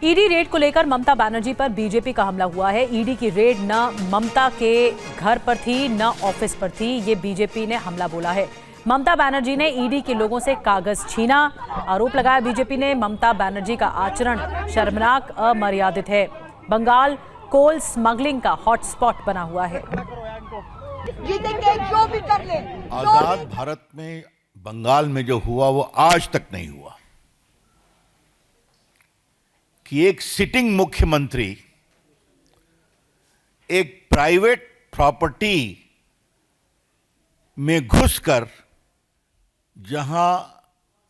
ED red को लेकर ममता बनर्जी पर बीजेपी का हमला हुआ है। ईडी की रेड न ममता के घर पर थी न ऑफिस पर थी, ये बीजेपी ने हमला बोला है। ममता बनर्जी ने ईडी के लोगों से कागज छीना। आरोप लगाया बीजेपी ने ममता बनर्जी का आचरण शर्मनाक, अमर्यादित है। बंगाल कोल स्मगलिंग का हॉटस्पॉट बना हुआ है। जीतेंगे जो भी कर ले। आजाद भारत में बंगाल में जो हुआ वो आज तक नहीं हुआ कि एक सिटिंग मुख्यमंत्री एक प्राइवेट प्रॉपर्टी में घुसकर जहां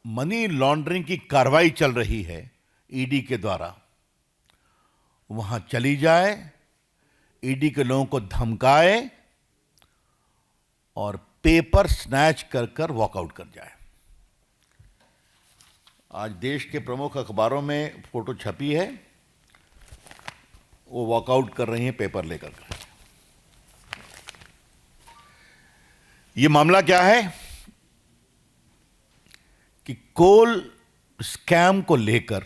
मनी लॉन्ड्रिंग की कार्रवाई चल रही है ईडी के द्वारा, वहां चली जाए, ईडी के लोगों को धमकाए और पेपर स्नैच कर कर वॉकआउट कर जाए। आज देश के प्रमुख अखबारों में फोटो छपी है, वो वॉकआउट कर रही हैं पेपर लेकर कर। ये मामला क्या है कि कोल स्कैम को लेकर,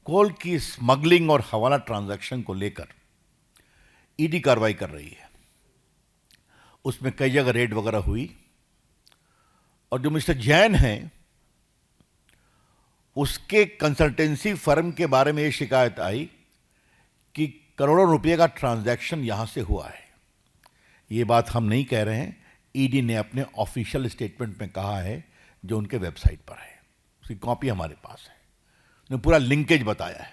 कोल की स्मगलिंग और हवाला ट्रांजैक्शन को लेकर ईडी कार्रवाई कर रही है। उसमें कई जगह रेड वगैरह हुई और जो मिस्टर जैन हैं उसके कंसल्टेंसी फर्म के बारे में ये शिकायत आई कि करोड़ों रुपए का ट्रांजैक्शन यहां से हुआ है। ये बात हम नहीं कह रहे हैं, ईडी ने अपने ऑफिशियल स्टेटमेंट में कहा है जो उनके वेबसाइट पर है, उसकी कॉपी हमारे पास है। उन्होंने पूरा लिंकेज बताया है।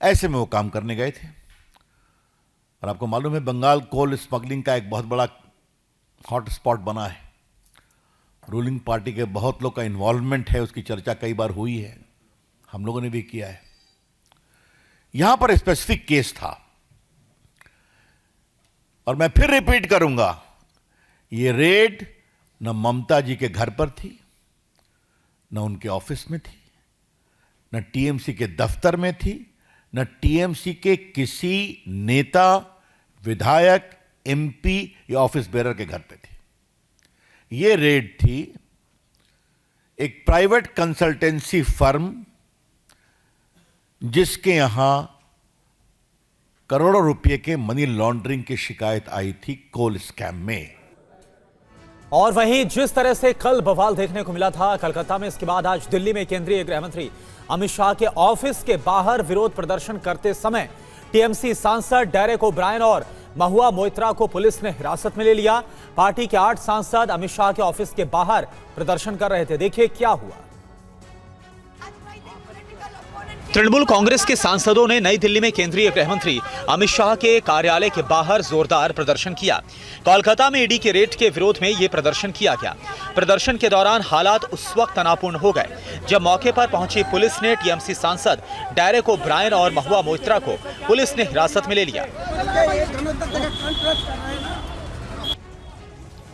ऐसे में वो काम करने गए थे और आपको मालूम है बंगाल कोल स्मगलिंग का एक बहुत बड़ा हॉट स्पॉट बना है। रूलिंग पार्टी के बहुत लोग का इन्वॉल्वमेंट है, उसकी चर्चा कई बार हुई है, हम लोगों ने भी किया है। यहां पर स्पेसिफिक केस था और मैं फिर रिपीट करूंगा, ये रेड न ममता जी के घर पर थी, न उनके ऑफिस में थी, न टीएमसी के दफ्तर में थी, न टीएमसी के किसी नेता, विधायक, एमपी या ऑफिस बेरर के घर पे थी। ये रेड थी एक प्राइवेट कंसल्टेंसी फर्म जिसके यहां करोड़ों रुपए के मनी लॉन्ड्रिंग की शिकायत आई थी कोल स्कैम में। और वहीं जिस तरह से कल बवाल देखने को मिला था कलकत्ता में, इसके बाद आज दिल्ली में केंद्रीय गृह मंत्री अमित शाह के ऑफिस के बाहर विरोध प्रदर्शन करते समय टीएमसी सांसद डेरेक ओब्रायन और महुआ मोइत्रा को पुलिस ने हिरासत में ले लिया। पार्टी के 8 सांसद अमित शाह के ऑफिस के बाहर प्रदर्शन कर रहे थे। देखिए क्या हुआ। तृणमूल कांग्रेस के सांसदों ने नई दिल्ली में केंद्रीय गृह मंत्री अमित शाह के कार्यालय के बाहर जोरदार प्रदर्शन किया। कोलकाता में ईडी के रेड के विरोध में यह प्रदर्शन किया गया। प्रदर्शन के दौरान हालात उस वक्त तनावपूर्ण हो गए जब मौके पर पहुंची पुलिस ने टीएमसी सांसद डेरेक ओब्रायन और महुआ मोइत्रा को पुलिस ने हिरासत में ले लिया।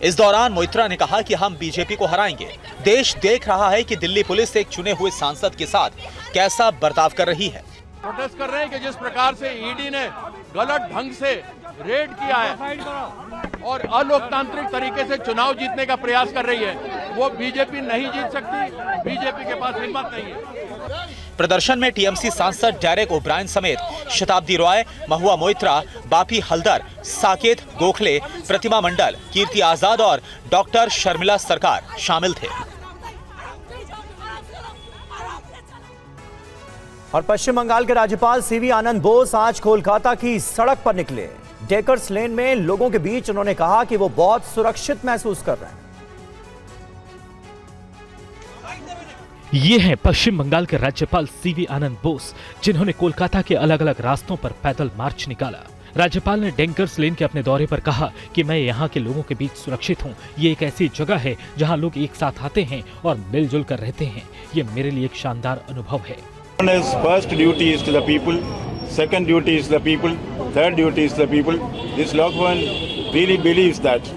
इस दौरान मोइत्रा ने कहा कि हम बीजेपी को हराएंगे। देश देख रहा है कि दिल्ली पुलिस एक चुने हुए सांसद के साथ कैसा बर्ताव कर रही है। प्रोटेस्ट कर रहे हैं कि जिस प्रकार से ईडी ने गलत ढंग से रेड किया है और अलोकतांत्रिक तरीके से चुनाव जीतने का प्रयास कर रही है, वो बीजेपी नहीं जीत सकती। बीजेपी के पास हिम्मत नहीं है। प्रदर्शन में टीएमसी सांसद डेरेक ओब्रायन समेत शताब्दी रॉय, महुआ मोइत्रा, बापी हल्दर, साकेत गोखले, प्रतिमा मंडल, कीर्ति आजाद और डॉक्टर शर्मिला सरकार शामिल थे। और पश्चिम बंगाल के राज्यपाल सीवी आनंद बोस आज कोलकाता की सड़क पर निकले। डेकर्स लेन में लोगों के बीच उन्होंने कहा कि वो बहुत सुरक्षित महसूस कर रहे हैं। ये हैं पश्चिम बंगाल के राज्यपाल सीवी आनंद बोस, जिन्होंने कोलकाता के अलग अलग रास्तों पर पैदल मार्च निकाला। राज्यपाल ने डेकर्स लेन के अपने दौरे पर कहा कि मैं यहाँ के लोगों के बीच सुरक्षित हूँ। ये एक ऐसी जगह है जहाँ लोग एक साथ आते हैं और मिलजुल कर रहते हैं। ये मेरे लिए एक शानदार अनुभव है। First duty is to the people, second duty is the people, third duty is the people. This Lokman really believes that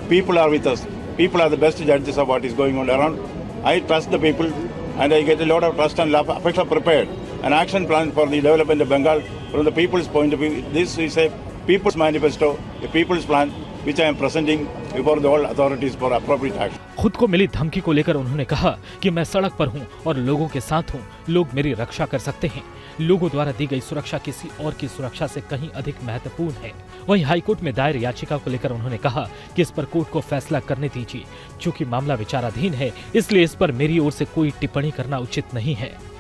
people are with us. People are the best judges of what is going on around. I trust the people and I get a lot of trust and love. Affectionately prepared an action plan for the development of Bengal from the people's point of view. This is a people's manifesto, a people's plan. which I am presenting before the all authorities for appropriate action. खुद को मिली धमकी को लेकर उन्होंने कहा कि मैं सड़क पर हूं और लोगों के साथ हूं, लोग मेरी रक्षा कर सकते हैं। लोगों द्वारा दी गई सुरक्षा किसी और की सुरक्षा से कहीं अधिक महत्वपूर्ण है। वहीं हाईकोर्ट में दायर याचिका को लेकर उन्होंने कहा कि इस पर कोर्ट को फैसला करने दीजिए। चूंकि मामला विचाराधीन है, इसलिए इस पर मेरी ओर से कोई टिप्पणी करना उचित नहीं है।